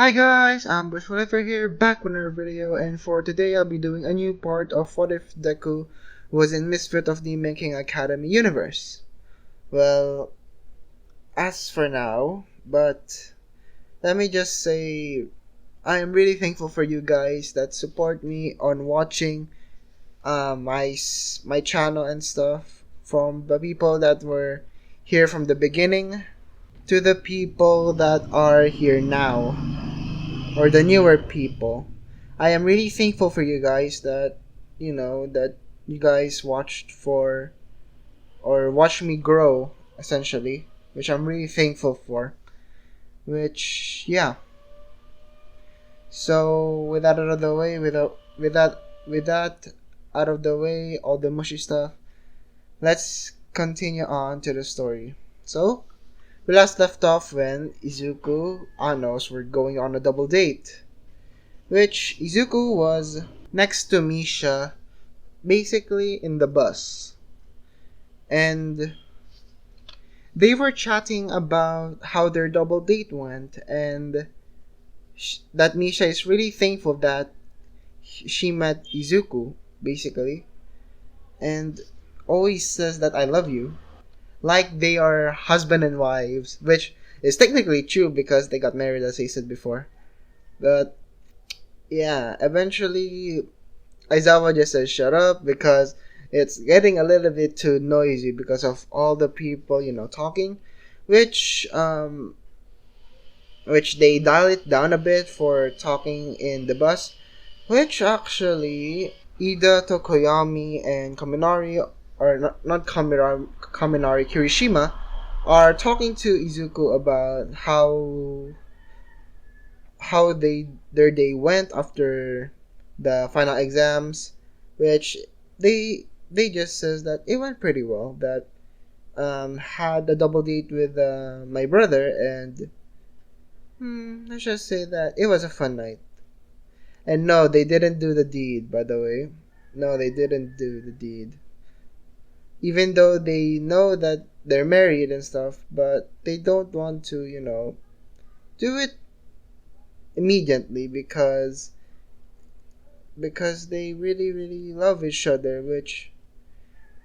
Hi guys, I'm Bushwallifer here, back with another video, and for today I'll be doing a new part of What If Deku was in Misfit of Demon King Academy universe. Well, as for now, but let me just say I am really thankful for you guys that support me on watching my channel and stuff, from the people that were here from the beginning to the people that are here now, or the newer people. I am really thankful for you guys that that you guys watched for or watched me grow essentially, which I'm really thankful for. Which yeah. So with that out of the way, with that out of the way, all the mushy stuff, let's continue on to the story. So we last left off when Izuku Anos were going on a double date, which Izuku was next to Misha, basically in the bus. And they were chatting about how their double date went, and that Misha is really thankful that she met Izuku, basically, and always says that I love you, like they are husband and wives, which is technically true because they got married, as I said before. But yeah, eventually Aizawa just says shut up because it's getting a little bit too noisy because of all the people, talking, which which they dial it down a bit for talking in the bus, which actually Ida, Tokoyami, and Kaminari, or not Kaminari, Kirishima, are talking to Izuku about how their day went after the final exams, which they just says that it went pretty well. That had a double date with my brother, and let's just say that it was a fun night. And no, they didn't do the deed, by the way. No, they didn't do the deed. Even though they know that they're married and stuff, but they don't want to, do it immediately because they really really love each other, which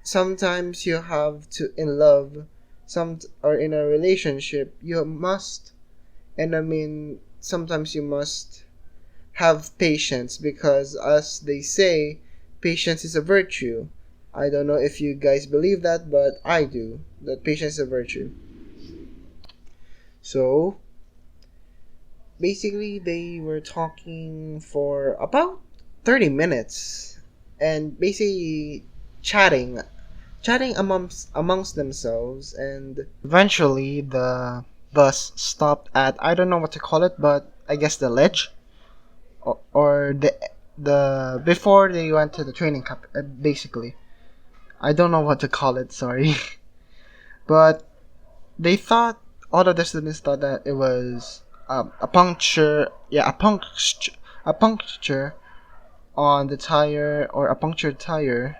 sometimes you have to, in love, some or in a relationship, you must, and I mean sometimes you must have patience, because as they say, patience is a virtue. I don't know if you guys believe that, but I do, that patience is a virtue. So basically they were talking for about 30 minutes, and basically chatting amongst themselves, and eventually the bus stopped at, I don't know what to call it, but I guess the ledge, or the before they went to the training camp, basically. I don't know what to call it, sorry. But they thought, all of the students thought that it was a puncture, a puncture on the tire, or a punctured tire,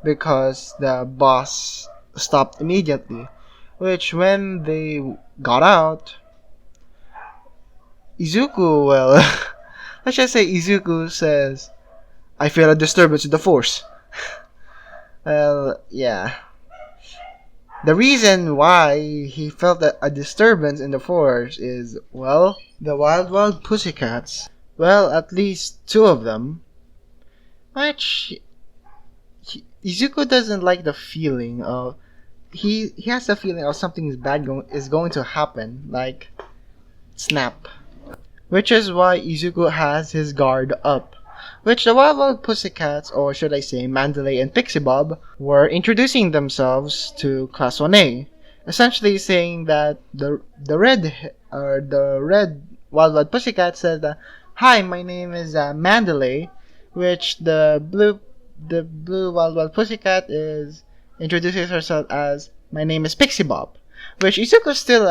because the bus stopped immediately. Which, when they got out, Izuku, well, let's just say Izuku says, I feel a disturbance in the force. Well, yeah. The reason why he felt a disturbance in the force is, well, the Wild Wild Pussycats, well, at least two of them, which Izuku doesn't like the feeling of, he has the feeling of something is going to happen, like snap. Which is why Izuku has his guard up. Which the Wild Wild Pussycats, or should I say Mandalay and Pixie Bob, were introducing themselves to Class 1A, essentially saying that the red Wild Wild Pussycat said, "Hi, my name is Mandalay," which the blue Wild Wild Pussycat is introduces herself as, "My name is Pixie Bob," which Izuku still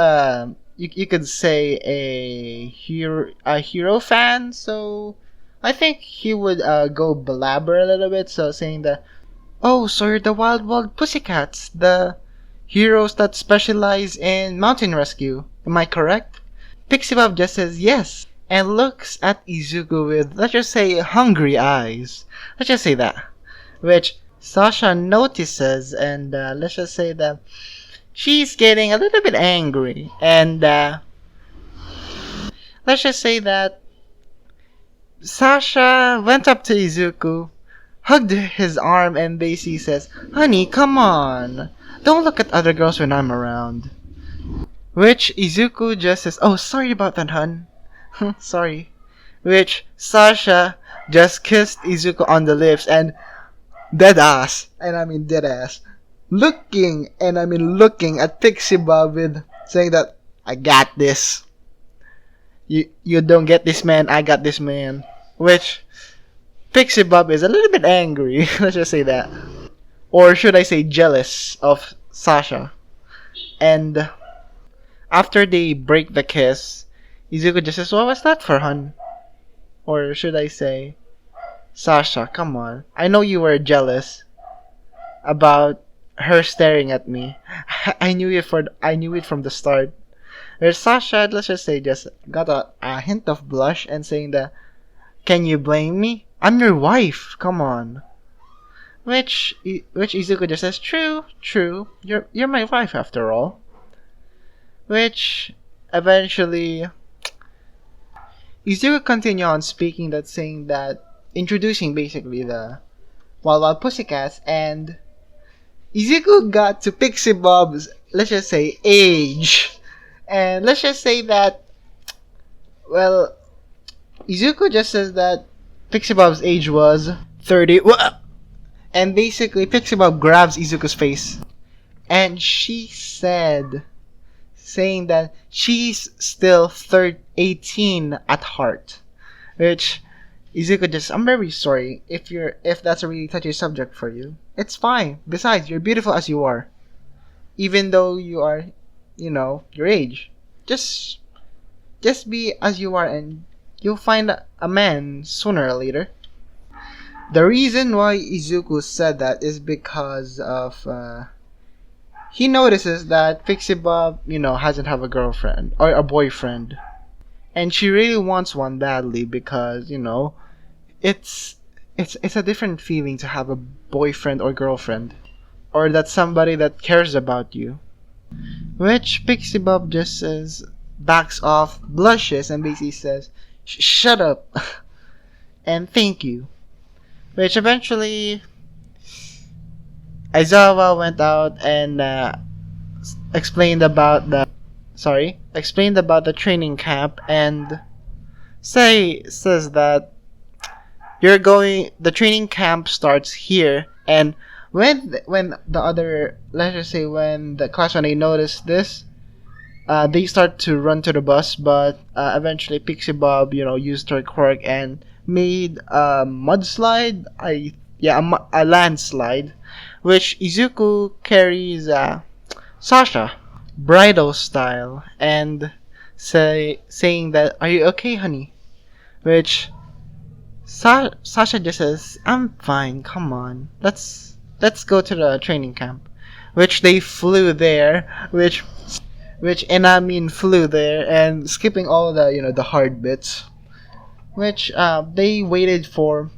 you could say a hero fan, so I think he would go blabber a little bit, so saying that, "Oh, so you're the Wild Wild Pussycats, the heroes that specialize in mountain rescue, am I correct?" Pixie Bob just says yes, and looks at Izuku with, let's just say, hungry eyes. Let's just say that. Which Sasha notices, and let's just say that she's getting a little bit angry. And let's just say that Sasha went up to Izuku, hugged his arm, and basically says, "Honey, come on. Don't look at other girls when I'm around." Which Izuku just says, "Oh, sorry about that, hun." Sorry. Which Sasha just kissed Izuku on the lips and dead ass, and I mean dead ass, looking at Pixie Bob with saying that, "I got this. You don't get this, man. I got this, man." Which Pixie Bob is a little bit angry. Let's just say that, or should I say jealous of Sasha. And after they break the kiss, Izuku just says, "What was that for, hun?" Or should I say, "Sasha, come on. I know you were jealous about her staring at me. I knew it from the start." Where Sasha, let's just say, just got a hint of blush and saying that, "Can you blame me? I'm your wife. Come on." Which Izuku just says, "True, true. You're my wife after all." Which eventually Izuku continue on speaking, that saying that, introducing basically the Wild Wild Pussycats, and Izuku got to Pixie Bob's, let's just say, age. And let's just say that, well, Izuku just says that Pixie Bob's age was 30. And basically, Pixie Bob grabs Izuku's face. And she said, saying that she's still 18 at heart. Which Izuku just, "I'm very sorry if that's a really touchy subject for you. It's fine. Besides, you're beautiful as you are. Even though you are, your age. Just be as you are and you'll find a man sooner or later." The reason why Izuku said that is because of he notices that Pixie Bob, hasn't have a girlfriend or a boyfriend. And she really wants one badly because, it's a different feeling to have a boyfriend or girlfriend, or that somebody that cares about you. Which Pixie Bob just says, backs off, blushes, and basically says, "Shut up," and "Thank you." Which eventually Aizawa went out and explained about the training camp, and says that the training camp starts here. And when the other, let's just say, when the class, when they notice this, they start to run to the bus, but eventually Pixie Bob, used her quirk and made a mudslide, a landslide, which Izuku carries Sasha, bridal style, and saying that, "Are you okay, honey?" Which Sasha just says, "I'm fine. Come on, let's go to the training camp." Which they flew there, which flew there, and skipping all the hard bits. Which they waited for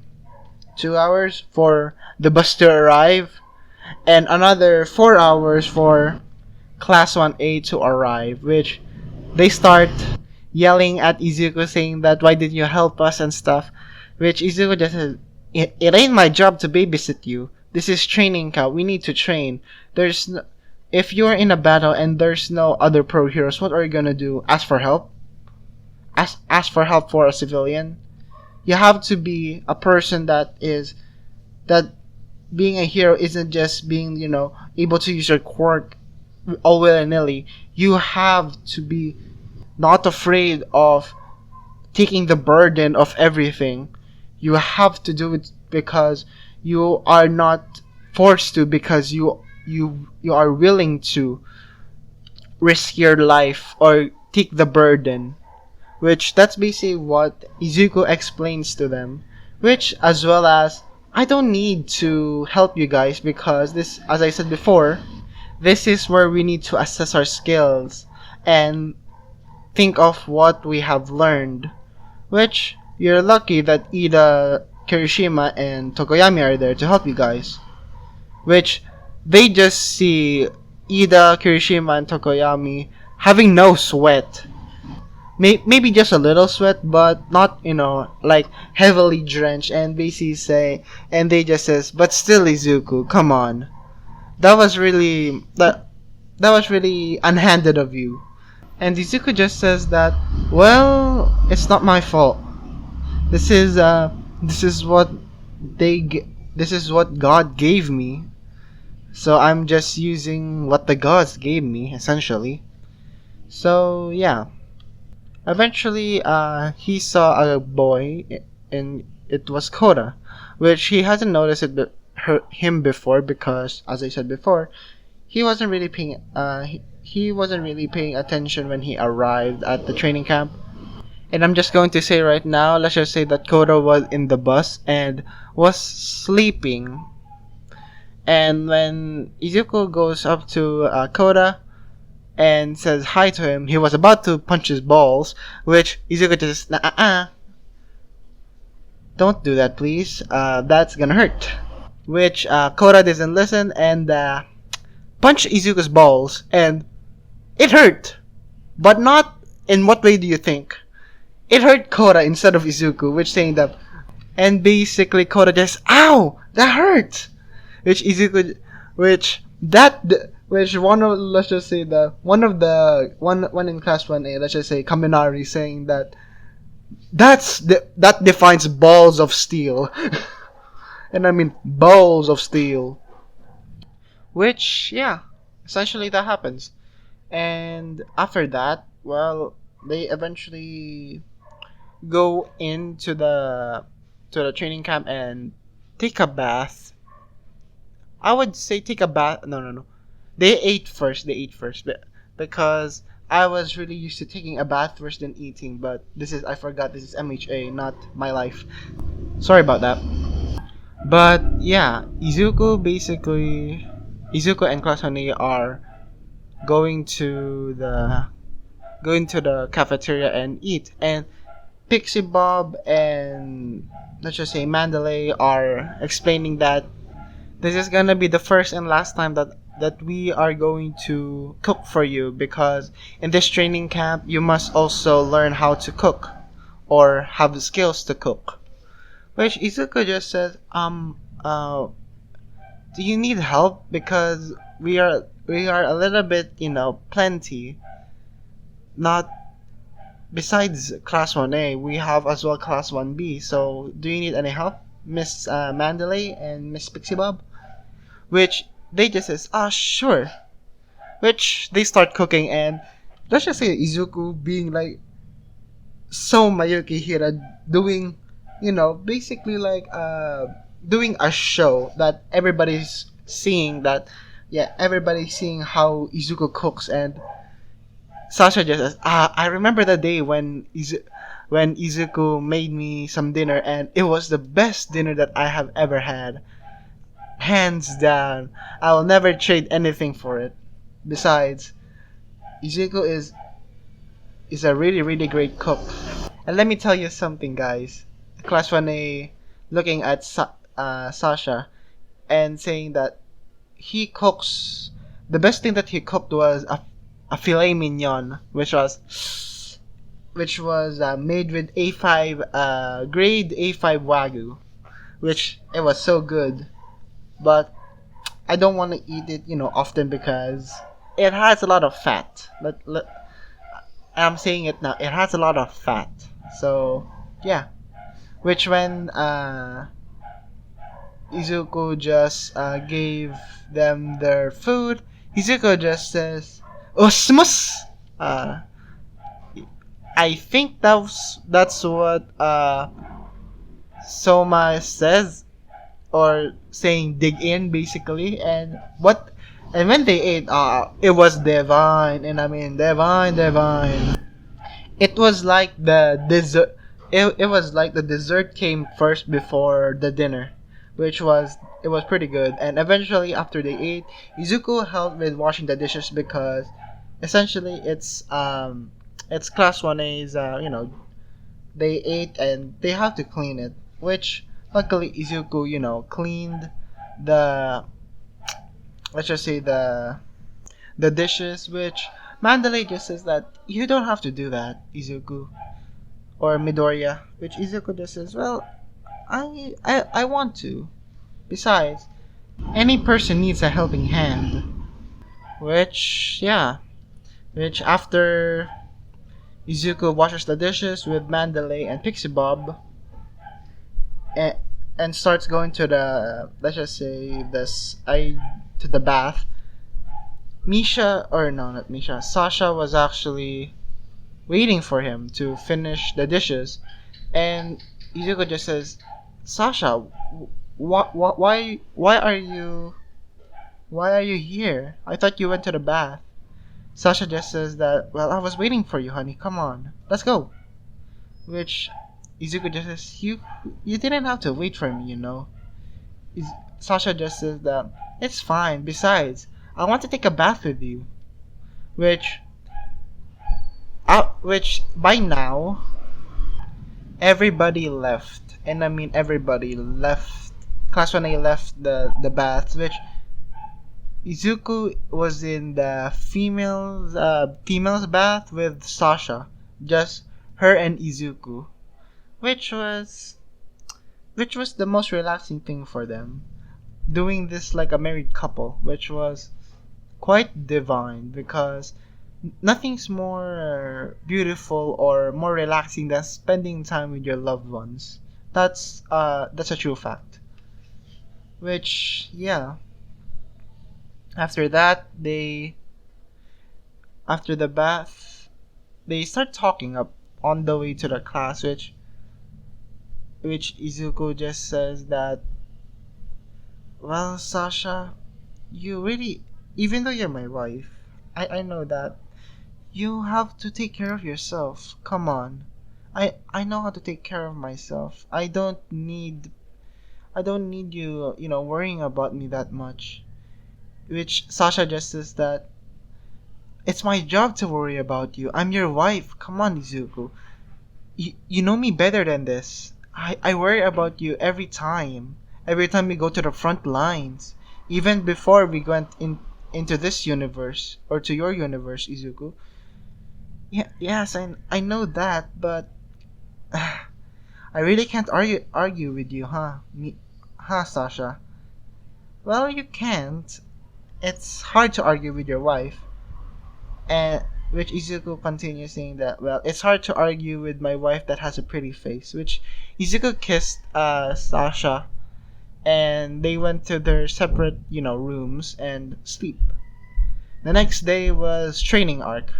2 hours for the bus to arrive, and another 4 hours for Class 1A to arrive. Which they start yelling at Izuku, saying that, "Why didn't you help us?" and stuff. Which Izuku just says, it ain't my job to babysit you. This is training camp. We need to train. If you're in a battle and there's no other pro heroes, what are you gonna do? Ask for help? Ask for help for a civilian? You have to be a person that being a hero isn't just being, able to use your quirk all willy-nilly. You have to be not afraid of taking the burden of everything. You have to do it because you are not forced to, because you are willing to risk your life or take the burden. Which that's basically what Izuku explains to them. Which, as well as, I don't need to help you guys because this, as I said before, this is where we need to assess our skills and think of what we have learned. which you're lucky that Ida, Kirishima, and Tokoyami are there to help you guys. Which they just see Ida, Kirishima, and Tokoyami having no sweat. Maybe just a little sweat, but not, like heavily drenched. And basically say, and they just says, but still, Izuku, come on. That was really unhanded of you. And Izuku just says that, well, it's not my fault. This is this is what this is what God gave me. So I'm just using what the gods gave me, essentially. So yeah. Eventually, he saw a boy, and it was Kota, which he hasn't noticed him before because, as I said before, he wasn't really paying attention when he arrived at the training camp. And I'm just going to say right now, let's just say that Kota was in the bus and was sleeping. And when Izuku goes up to Kota and says hi to him, he was about to punch his balls, which Izuku just, don't do that, please. That's gonna hurt. Which Kota doesn't listen and punched Izuku's balls, and it hurt. But not in what way do you think? It hurt Kota instead of Izuku, which saying that, and basically Kota just, ow, that hurt. Which Izuku, which one of, let's just say that one in class 1A, let's just say Kaminari, saying that that defines balls of steel. And I mean balls of steel. Which, yeah, essentially that happens. And after that, well, they eventually go into the training camp and take a bath. I would say take a bath. No. They ate first. Because I was really used to taking a bath first than eating. But I forgot this is MHA, not my life. Sorry about that. But yeah, Izuku and Klasone are going to the cafeteria and eat, and Pixie Bob and, let's just say, Mandalay are explaining that this is gonna be the first and last time that we are going to cook for you, because in this training camp you must also learn how to cook or have the skills to cook. Which Izuku just says, do you need help? Because we are a little bit, plenty. Not besides class 1A, we have as well class 1B. So do you need any help, Miss Mandalay and Miss Pixie Bob? Which they just says, sure. Which they start cooking, and let's just say Izuku being like so Mayuki Hira, doing, basically like doing a show that everybody's seeing, everybody's seeing how Izuku cooks. And Sasha just says, I remember the day when Izuku made me some dinner, and it was the best dinner that I have ever had. Hands down. I will never trade anything for it. Besides, Izuku is a really, really great cook. And let me tell you something, guys. Class 1A looking at Sasha and saying that he cooks. The best thing that he cooked was a filet mignon, which was made with A5 grade A5 Wagyu, which it was so good. But I don't want to eat it, often, because it has a lot of fat. I'm saying it now. It has a lot of fat. So yeah. Which when Izuku just gave them their food, Izuku just says, "Osmos." I think that's what Soma says, or saying dig in, basically. And when they ate, it was divine. And I mean divine. It was like the dessert. It was like the dessert came first before the dinner, which was pretty good. And eventually, after they ate, Izuku helped with washing the dishes, because essentially it's class 1A's They ate and they have to clean it, which luckily Izuku, cleaned the, let's just say, the dishes, which Mandalay just says that you don't have to do that, Izuku or Midoriya, which Izuku just says, well, I want to. Besides, any person needs a helping hand, which yeah, which after Izuku washes the dishes with Mandalay and Pixie Bob, and, and starts going to the, let's just say, to the bath. Misha, or no, not Misha, Sasha was actually waiting for him to finish the dishes, and Izuku just says, "Sasha, why are you here? I thought you went to the bath." Sasha just says that, "Well, I was waiting for you, honey. Come on, let's go." Which Izuku just says, "You didn't have to wait for me. Sasha just says that it's fine. Besides, I want to take a bath with you. Which, which by now everybody left, and I mean everybody left. Class when I left the bath, which Izuku was in the females bath with Sasha, just her and Izuku, which was which was the most relaxing thing for them, doing this like a married couple, which was quite divine because nothing's more beautiful or more relaxing than spending time with your loved ones. That's a true fact. Which yeah, after that after the bath they start talking up on the way to the class, which Izuku just says that, well, Sasha, you really, even though you're my wife, I know that you have to take care of yourself. Come on. I know how to take care of myself. I don't need you, worrying about me that much. Which Sasha just says that it's my job to worry about you. I'm your wife. Come on, Izuku. You know me better than this. I worry about you every time. Every time we go to the front lines. Even before we went into this universe or to your universe, Izuku. Yeah, yes, I know that, but I really can't argue with you, huh? Huh, Sasha? Well, you can't. It's hard to argue with your wife. And which Izuku continues saying that, well, it's hard to argue with my wife that has a pretty face. Which Izuku kissed Sasha, and they went to their separate, rooms and sleep. The next day was training arc,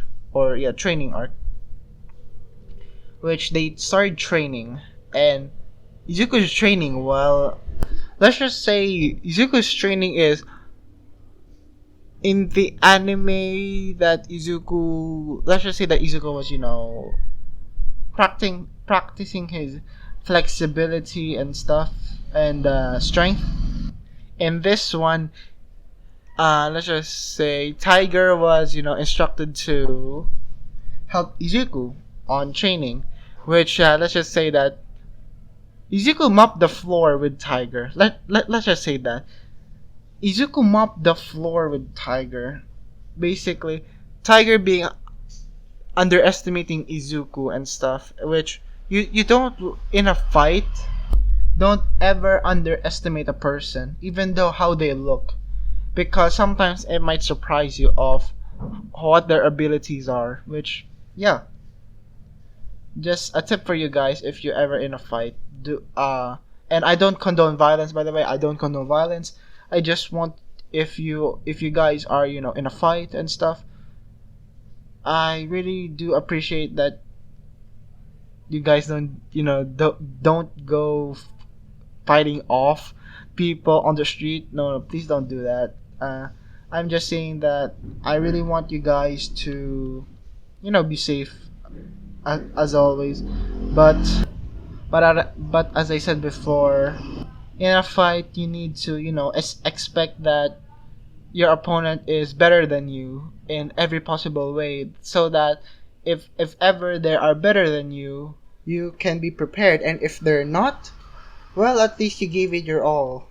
which they started training, and Izuku's training, well, let's just say Izuku's training is in the anime that Izuku, let's just say that Izuku was, practicing his flexibility and stuff and strength. In this one, let's just say Tiger was, instructed to help Izuku on training, which let's just say that Izuku mopped the floor with Tiger. Let's just say that Izuku mopped the floor with Tiger. Basically, Tiger being underestimating Izuku and stuff, which you don't, in a fight, don't ever underestimate a person, even though how they look, because sometimes it might surprise you of what their abilities are. Which yeah, just a tip for you guys if you're ever in a fight. And I don't condone violence, by the way. I don't condone violence. I just want, if you guys are, in a fight and stuff, I really do appreciate that you guys don't go fighting off people on the street. No, no, please don't do that. I'm just saying that I really want you guys to, be safe as always. But as I said before, in a fight you need to, expect that your opponent is better than you in every possible way, so that if ever they are better than you, you can be prepared, and if they're not, well, at least you gave it your all.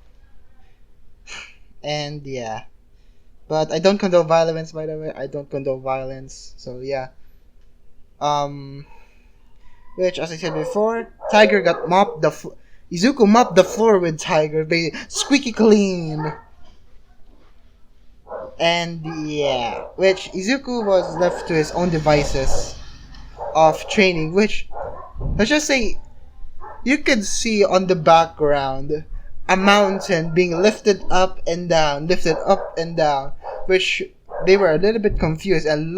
And yeah. But I don't condone violence, by the way. I don't condone violence. So yeah. Um, which, as I said before, Tiger got mopped Izuku mopped the floor with Tiger, squeaky clean. And yeah, which Izuku was left to his own devices of training, which, let's just say, you could see on the background a mountain being lifted up and down, which they were a little bit confused and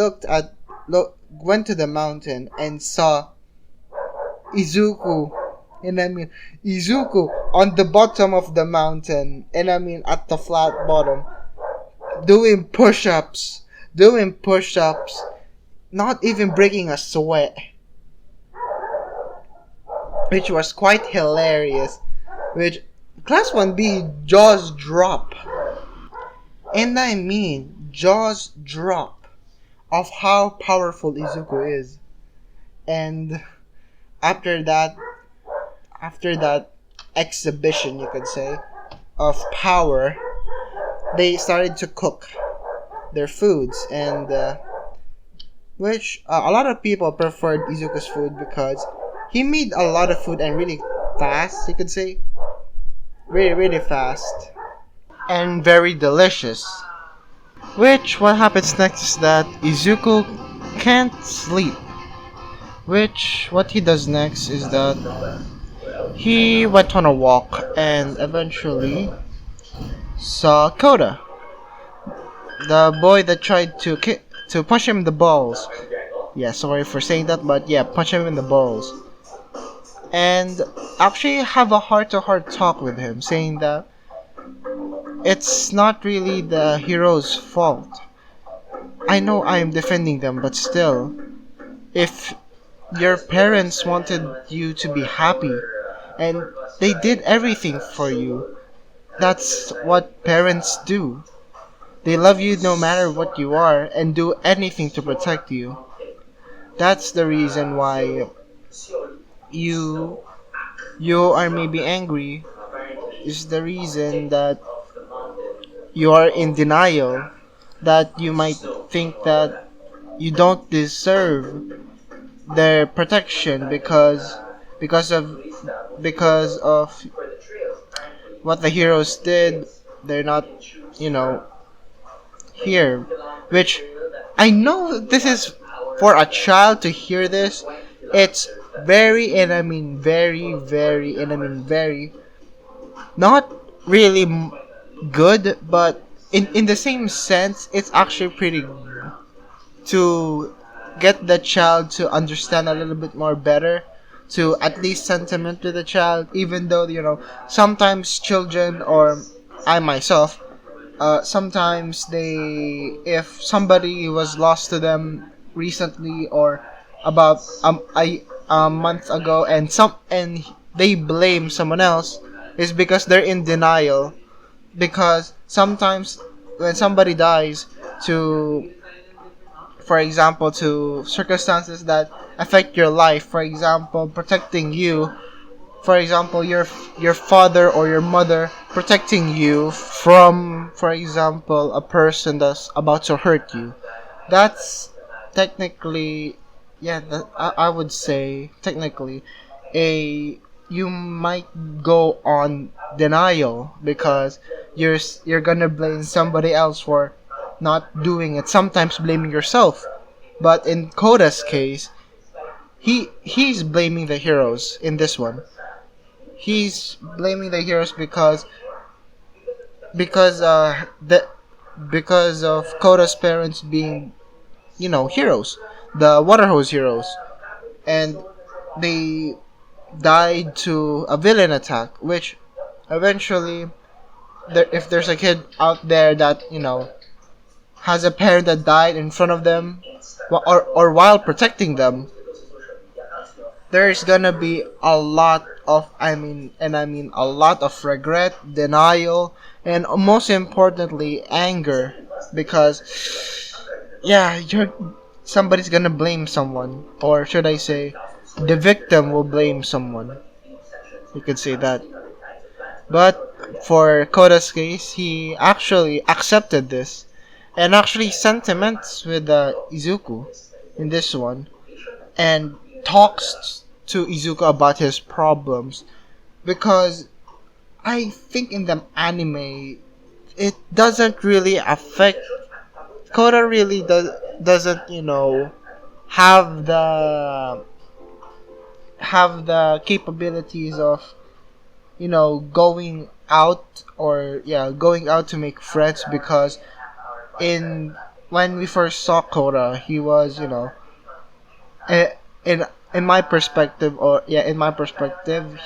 went to the mountain and saw Izuku, and I mean Izuku on the bottom of the mountain, and I mean at the flat bottom, doing push-ups, not even breaking a sweat, which was quite hilarious. Which Class 1B jaws drop, and I mean jaws drop of how powerful Izuku is. And after that exhibition, you could say, of power, they started to cook their foods, and which a lot of people preferred Izuku's food because he made a lot of food and really fast, you could say. Really, really fast. And very delicious. Which, what happens next is that Izuku can't sleep. Which, what he does next is that he went on a walk and eventually saw Kota, the boy that tried to punch him in the balls. Yeah, sorry for saying that, but yeah, punch him in the balls. And actually have a heart-to-heart talk with him, saying that it's not really the hero's fault. I know I am defending them, but still, if your parents wanted you to be happy and they did everything for you, that's what parents do. They love you no matter what you are and do anything to protect you. That's the reason why you are maybe angry, is the reason that you are in denial, that you might think that you don't deserve their protection because of because of what the heroes did. They're not, you know, here, which I know this is for a child to hear this. It's very, and I mean very, very, and I mean very, not really good, but in the same sense, it's actually pretty good to get the child to understand a little bit more better, to at least sentiment to the child, even though, sometimes children, or I myself, sometimes if somebody was lost to them recently or about a month ago, and they blame someone else, is because they're in denial. Because sometimes when somebody dies, to for example, to circumstances that affect your life, for example, protecting you, for example, your father or your mother protecting you from, for example, a person that's about to hurt you. That's technically, yeah, I would say technically, a you might go on denial because you're gonna blame somebody else for not doing it. Sometimes blaming yourself, but in Koda's case, he's blaming the heroes in this one. He's blaming the heroes because because of Koda's parents being, heroes, the water hose heroes, and they died to a villain attack. Which eventually, if there's a kid out there that has a parent that died in front of them, or while protecting them, there's gonna be a lot of, a lot of regret, denial, and most importantly, anger, because yeah, somebody's gonna blame someone, or should I say, the victim will blame someone. You could say that. But for Koda's case, he actually accepted this and actually sentiments with Izuku in this one and talks to Izuku about his problems because I think in the anime it doesn't really affect Kota really doesn't have the capabilities of going out or going out to make friends because in when we first saw Kota he was eh, in in my perspective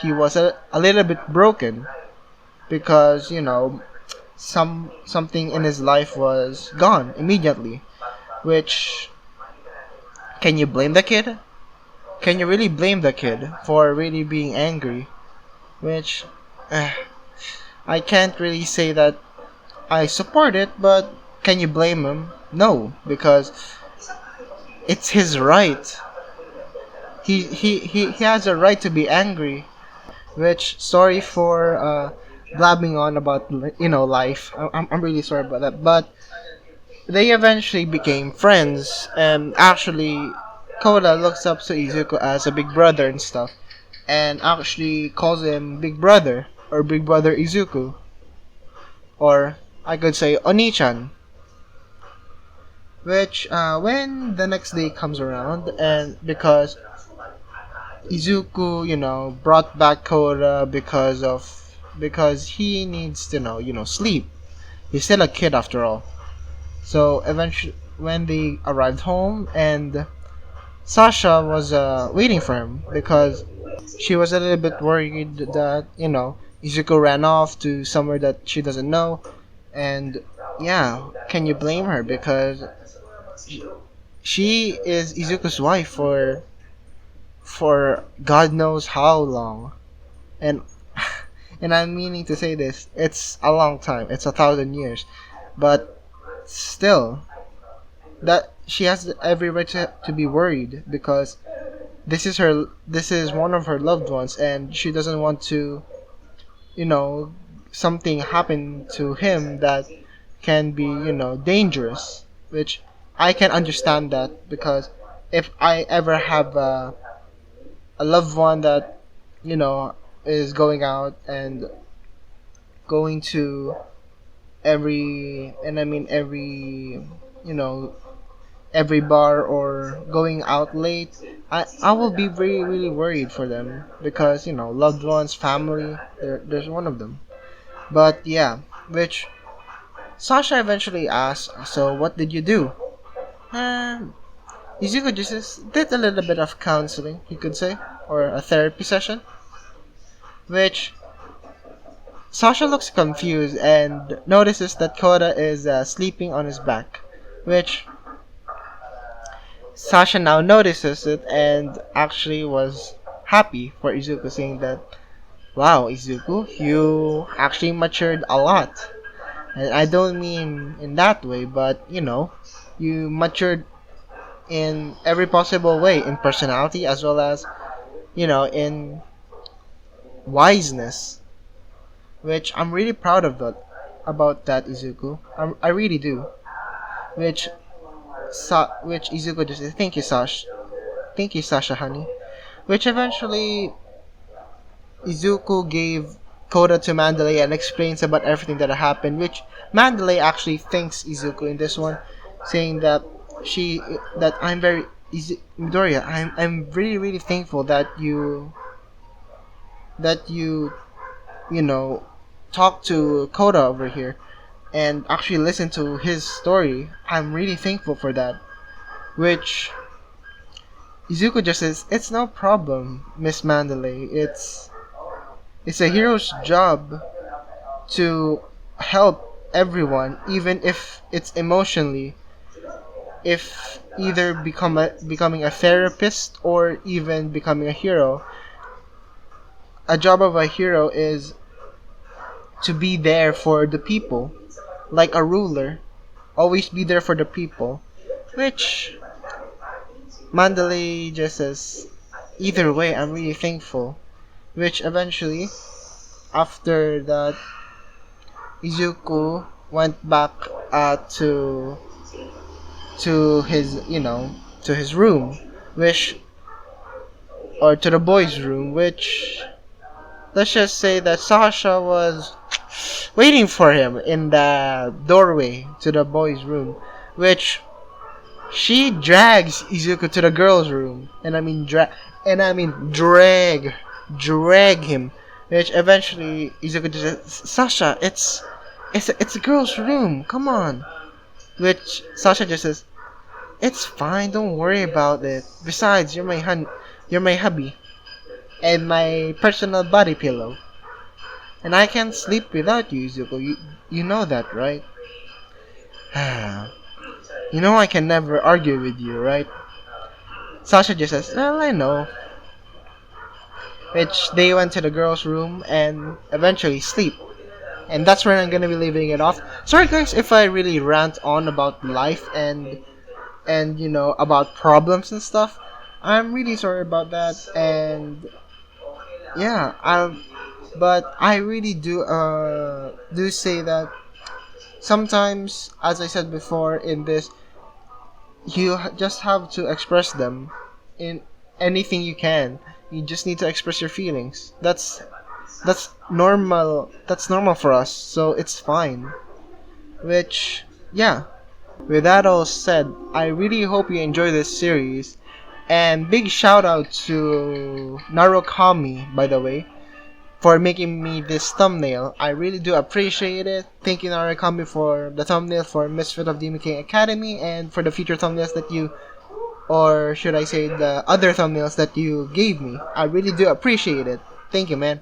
he was a little bit broken because something in his life was gone immediately, which can you blame the kid? Can you really blame the kid for really being angry? Which eh, I can't really say that I support it, but can you blame him? No, because it's his right. He has a right to be angry. Which sorry for blabbing on about life. I'm really sorry about that, but they eventually became friends, and actually, Koda looks up to Izuku as a big brother and stuff, and actually calls him Big Brother, or Big Brother Izuku, or I could say Oni-chan. Which, when the next day comes around, and because Izuku, brought back Koda because he needs to sleep. He's still a kid after all. So eventually, when they arrived home, and Sasha was waiting for him because she was a little bit worried that Izuku ran off to somewhere that she doesn't know, and yeah, can you blame her because she is Izuku's wife for God knows how long, and and I'm meaning to say this, it's a long time, it's 1,000 years, but still, that she has every right to be worried because this is one of her loved ones and she doesn't want to you know something happen to him that can be dangerous, which I can understand that because if I ever have a loved one that you know is going out and going to every and I mean you know every bar or going out late, I will be very really worried for them because loved ones, family, there's one of them. But yeah, which Sasha eventually asked, so what did you do? Um, Izuku just did a little bit of counseling, you could say, or a therapy session, which Sasha looks confused and notices that Kota is sleeping on his back, which Sasha now notices it and actually was happy for Izuku, saying that, wow, Izuku, you actually matured a lot. And I don't mean in that way, but you matured in every possible way, in personality as well as, in wiseness, which I'm really proud of that, about that, Izuku. I really do. Which, which Izuku just said, thank you, Sasha, honey. Which eventually Izuku gave Kota to Mandalay and explains about everything that happened, which Mandalay actually thanks Izuku in this one, saying that I'm very Midoriya, I'm really really thankful that you you know talk to Kota over here and actually listen to his story. I'm really thankful for that. Which Izuku just says, it's no problem, Miss Mandalay. It's a hero's job to help everyone, even if it's emotionally. If either becoming a therapist or even becoming a hero, a job of a hero is to be there for the people, like a ruler, always be there for the people. Which Mandalay just says, either way, I'm really thankful. Which eventually, after that, Izuku went back to his to his room, which or to the boys' room, which let's just say that Sasha was waiting for him in the doorway to the boys' room, which she drags Izuku to the girls' room, and I mean drag him, which eventually Izuku just says, Sasha, it's a girl's room, come on. Which Sasha just says, it's fine, don't worry about it. Besides, you're my hubby, and my personal body pillow. And I can't sleep without you, Izuku. You know that, right? You know I can never argue with you, right? Sasha just says, well, I know. Which they went to the girls' room and eventually sleep. And that's where I'm gonna be leaving it off. Sorry guys if I really rant on about life and about problems and stuff. I'm really sorry about that, and yeah, but I really do say that sometimes, as I said before in this, you just have to express them in anything you can. You just need to express your feelings. That's normal. That's normal for us, so it's fine. Which, yeah. With that all said, I really hope you enjoy this series. And big shout out to Narukami, by the way, for making me this thumbnail. I really do appreciate it. Thank you, Narukami, for the thumbnail for Misfit of Demon King Academy and for the future thumbnails that you, or should I say, the other thumbnails that you gave me. I really do appreciate it. Thank you, man.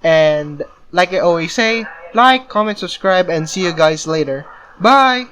And like I always say, like, comment, subscribe, and see you guys later. Bye!